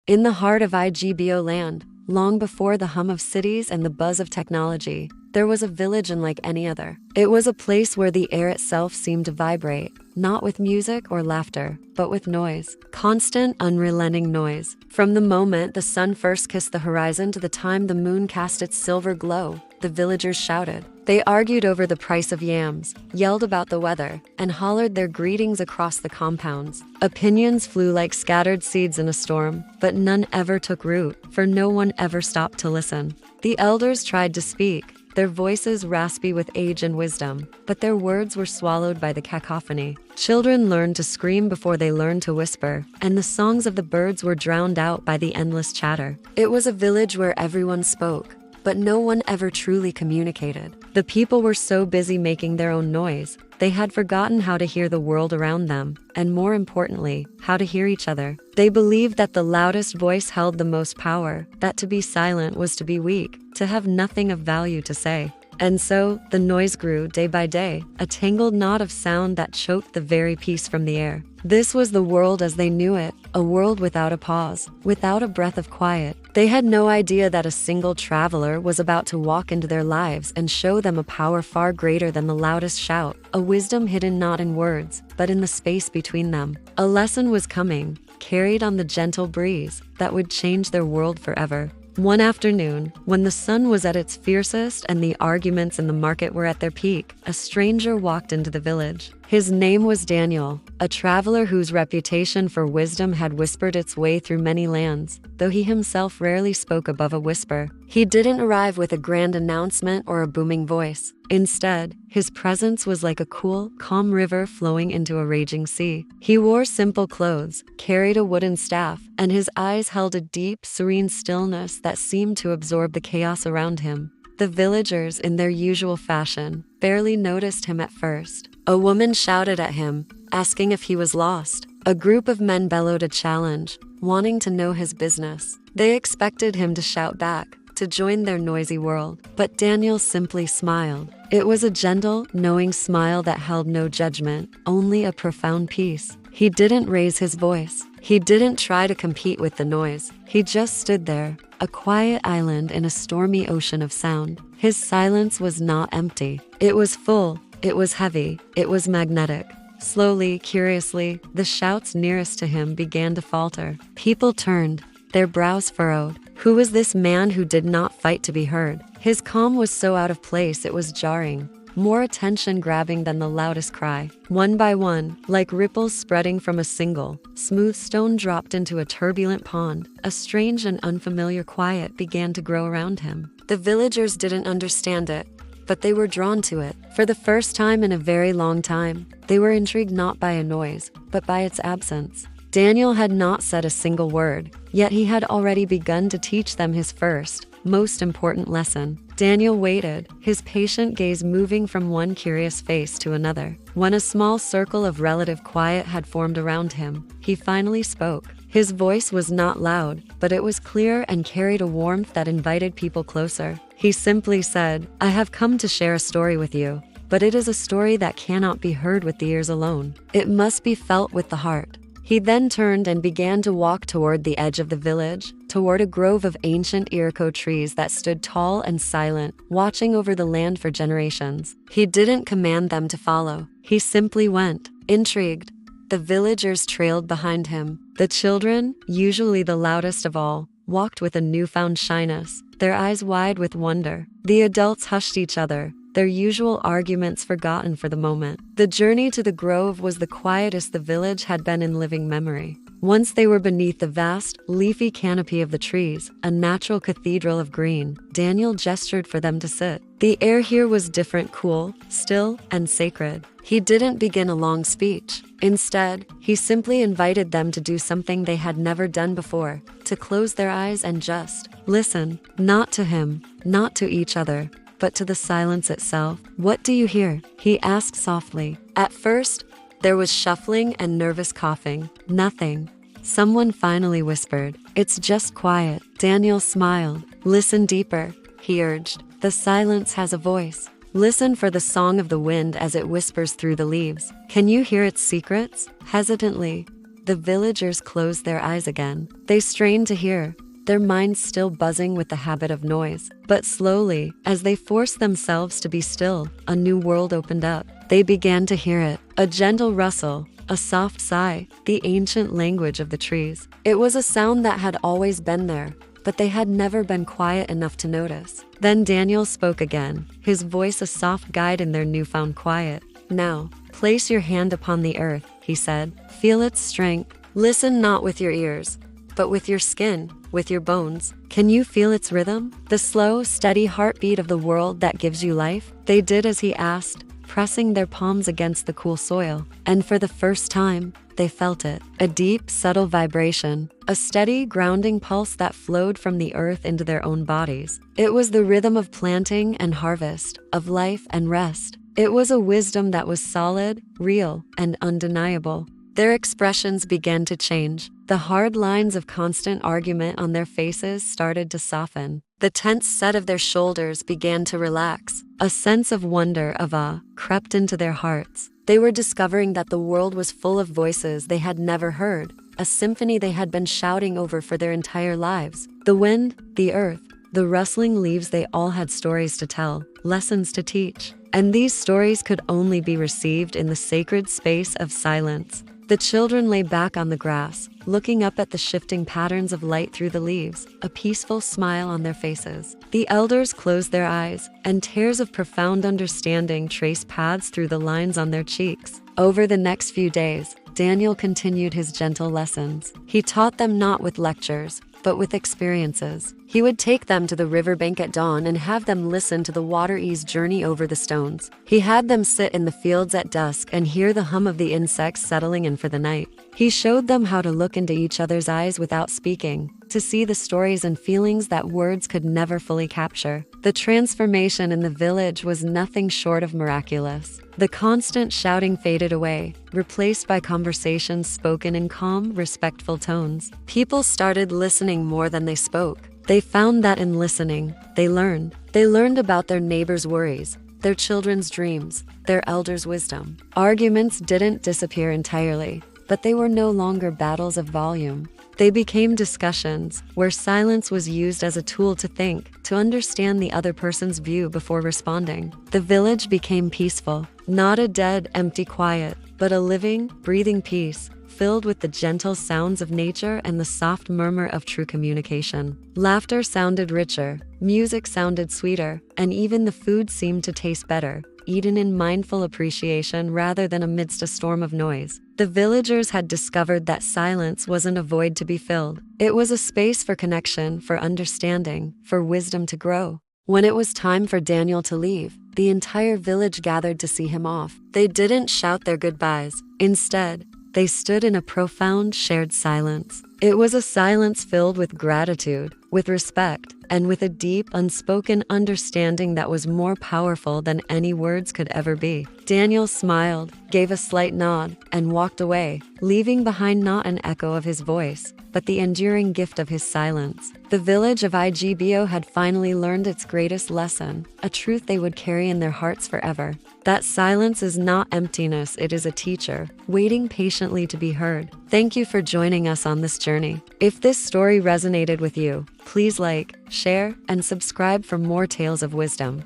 In the heart of IGBO land, long before the hum of cities and the buzz of technology, there was a village unlike any other. It was a place where the air itself seemed to vibrate, not with music or laughter, but with noise. Constant, unrelenting noise. From the moment the sun first kissed the horizon to the time the moon cast its silver glow, the villagers shouted. They argued over the price of yams, yelled about the weather, and hollered their greetings across the compounds. Opinions flew like scattered seeds in a storm, but none ever took root, for no one ever stopped to listen. The elders tried to speak, their voices raspy with age and wisdom, but their words were swallowed by the cacophony. Children learned to scream before they learned to whisper, and the songs of the birds were drowned out by the endless chatter. It was a village where everyone spoke, but no one ever truly communicated. The people were so busy making their own noise, they had forgotten how to hear the world around them, and more importantly, how to hear each other. They believed that the loudest voice held the most power, that to be silent was to be weak, to have nothing of value to say. And so, the noise grew day by day, a tangled knot of sound that choked the very peace from the air. This was the world as they knew it, a world without a pause, without a breath of quiet. They had no idea that a single traveler was about to walk into their lives and show them a power far greater than the loudest shout, a wisdom hidden not in words, but in the space between them. A lesson was coming, carried on the gentle breeze, that would change their world forever. One afternoon, when the sun was at its fiercest and the arguments in the market were at their peak, a stranger walked into the village. His name was Daniel, a traveler whose reputation for wisdom had whispered its way through many lands, though he himself rarely spoke above a whisper. He didn't arrive with a grand announcement or a booming voice. Instead, his presence was like a cool, calm river flowing into a raging sea. He wore simple clothes, carried a wooden staff, and his eyes held a deep, serene stillness that seemed to absorb the chaos around him. The villagers, in their usual fashion, barely noticed him at first. A woman shouted at him, asking if he was lost. A group of men bellowed a challenge, wanting to know his business. They expected him to shout back, to join their noisy world. But Daniel simply smiled. It was a gentle, knowing smile that held no judgment, only a profound peace. He didn't raise his voice. He didn't try to compete with the noise. He just stood there, a quiet island in a stormy ocean of sound. His silence was not empty. It was full, it was heavy, it was magnetic. Slowly, curiously, the shouts nearest to him began to falter. People turned, their brows furrowed. Who was this man who did not fight to be heard? His calm was so out of place it was jarring, more attention grabbing than the loudest cry. One by one, like ripples spreading from a single, smooth stone dropped into a turbulent pond, a strange and unfamiliar quiet began to grow around him. The villagers didn't understand it, but they were drawn to it. For the first time in a very long time, they were intrigued not by a noise, but by its absence. Daniel had not said a single word, yet he had already begun to teach them his first, most important lesson. Daniel waited, his patient gaze moving from one curious face to another. When a small circle of relative quiet had formed around him, he finally spoke. His voice was not loud, but it was clear and carried a warmth that invited people closer. He simply said, "I have come to share a story with you, but it is a story that cannot be heard with the ears alone. It must be felt with the heart." He then turned and began to walk toward the edge of the village, toward a grove of ancient Iroko trees that stood tall and silent, watching over the land for generations. He didn't command them to follow. He simply went, intrigued. The villagers trailed behind him. The children, usually the loudest of all, walked with a newfound shyness, their eyes wide with wonder. The adults hushed each other, their usual arguments forgotten for the moment. The journey to the grove was the quietest the village had been in living memory. Once they were beneath the vast, leafy canopy of the trees, a natural cathedral of green, Daniel gestured for them to sit. The air here was different, cool, still, and sacred. He didn't begin a long speech. Instead, he simply invited them to do something they had never done before, to close their eyes and just listen, not to him, not to each other, but to the silence itself. "What do you hear?" he asked softly. At first, there was shuffling and nervous coughing. Nothing. Someone finally whispered, "It's just quiet." Daniel smiled. "Listen deeper," he urged. "The silence has a voice. Listen for the song of the wind as it whispers through the leaves. Can you hear its secrets?" Hesitantly, The villagers closed their eyes again. They strained to hear, their minds still buzzing with the habit of noise. But slowly, as they forced themselves to be still, a new world opened up. They began to hear it, a gentle rustle, a soft sigh, the ancient language of the trees. It was a sound that had always been there, but they had never been quiet enough to notice. Then Daniel spoke again, his voice a soft guide in their newfound quiet. "Now, place your hand upon the earth," he said. "Feel its strength. Listen not with your ears, but with your skin, with your bones. Can you feel its rhythm? The slow, steady heartbeat of the world that gives you life?" They did as he asked, pressing their palms against the cool soil. And for the first time, they felt it. A deep, subtle vibration, a steady, grounding pulse that flowed from the earth into their own bodies. It was the rhythm of planting and harvest, of life and rest. It was a wisdom that was solid, real, and undeniable. Their expressions began to change. The hard lines of constant argument on their faces started to soften. The tense set of their shoulders began to relax. A sense of wonder, of awe, crept into their hearts. They were discovering that the world was full of voices they had never heard, a symphony they had been shouting over for their entire lives. The wind, the earth, the rustling leaves, they all had stories to tell, lessons to teach. And these stories could only be received in the sacred space of silence. The children lay back on the grass, looking up at the shifting patterns of light through the leaves, a peaceful smile on their faces. The elders closed their eyes, and tears of profound understanding traced paths through the lines on their cheeks. Over the next few days, Daniel continued his gentle lessons. He taught them not with lectures, but with experiences. He would take them to the riverbank at dawn and have them listen to the water-ease journey over the stones. He had them sit in the fields at dusk and hear the hum of the insects settling in for the night. He showed them how to look into each other's eyes without speaking, to see the stories and feelings that words could never fully capture. The transformation in the village was nothing short of miraculous. The constant shouting faded away, replaced by conversations spoken in calm, respectful tones. People started listening more than they spoke. They found that in listening, they learned. They learned about their neighbors' worries, their children's dreams, their elders' wisdom. Arguments didn't disappear entirely, but they were no longer battles of volume. They became discussions, where silence was used as a tool to think, to understand the other person's view before responding. The village became peaceful, not a dead, empty quiet, but a living, breathing peace, filled with the gentle sounds of nature and the soft murmur of true communication. Laughter sounded richer, music sounded sweeter, and even the food seemed to taste better, eaten in mindful appreciation rather than amidst a storm of noise. The villagers had discovered that silence wasn't a void to be filled. It was a space for connection, for understanding, for wisdom to grow. When it was time for Daniel to leave, the entire village gathered to see him off. They didn't shout their goodbyes. Instead, they stood in a profound shared silence. It was a silence filled with gratitude, with respect, and with a deep, unspoken understanding that was more powerful than any words could ever be. Daniel smiled, gave a slight nod, and walked away, leaving behind not an echo of his voice, but the enduring gift of his silence. The village of IGBO had finally learned its greatest lesson, a truth they would carry in their hearts forever. That silence is not emptiness, it is a teacher, waiting patiently to be heard. Thank you for joining us on this journey. If this story resonated with you, please like, share, and subscribe for more tales of wisdom.